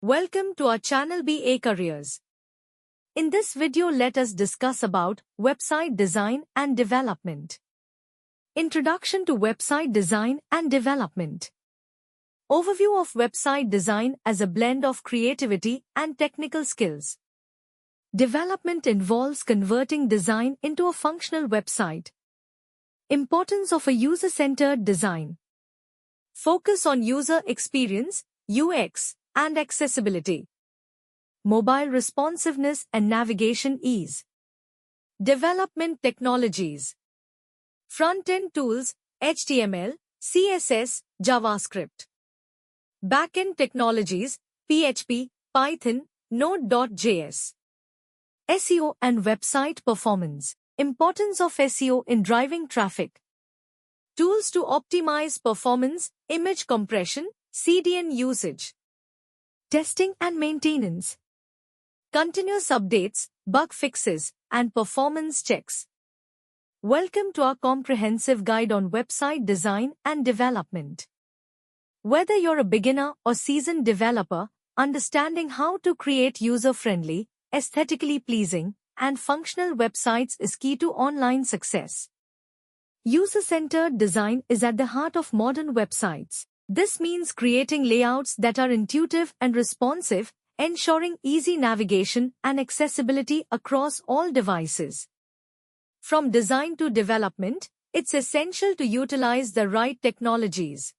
Welcome to our channel bacareers. In this video let us discuss about website design and development. Introduction to website design and development. Overview of website design as a blend of creativity and technical skills. Development involves converting design into a functional website. Importance of a user-centered design. Focus on user experience, UX, and accessibility. Mobile responsiveness and navigation ease. Development technologies. Front-end tools, HTML, CSS, JavaScript. Back-end technologies, PHP, Python, Node.js. SEO and website performance. Importance of SEO in driving traffic. Tools to optimize performance, image compression, CDN usage. Testing and maintenance. Continuous updates, bug fixes, and performance checks. Welcome to our comprehensive guide on website design and development. Whether you're a beginner or seasoned developer, understanding how to create user-friendly, aesthetically pleasing, and functional websites is key to online success. User-centered design is at the heart of modern websites. This means creating layouts that are intuitive and responsive, ensuring easy navigation and accessibility across all devices. From design to development, it's essential to utilize the right technologies.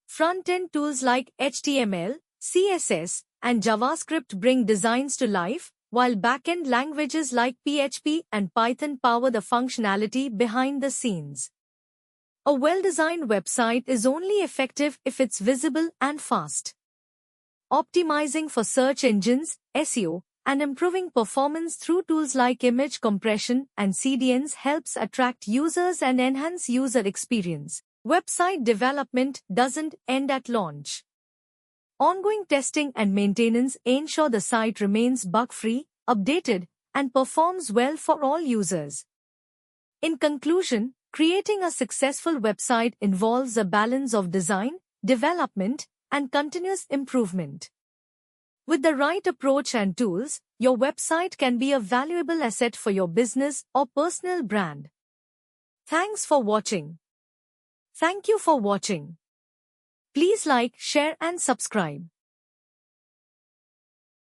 Front-end tools like HTML, CSS, and JavaScript bring designs to life, while back-end languages like PHP and Python power the functionality behind the scenes. A well-designed website is only effective if it's visible and fast. Optimizing for search engines, SEO, and improving performance through tools like image compression and CDNs helps attract users and enhance user experience. Website development doesn't end at launch. Ongoing testing and maintenance ensure the site remains bug-free, updated, and performs well for all users. In conclusion, creating a successful website involves a balance of design, development, and continuous improvement. With the right approach and tools, your website can be a valuable asset for your business or personal brand. Thanks for watching. Thank you for watching. Please like, share, and subscribe.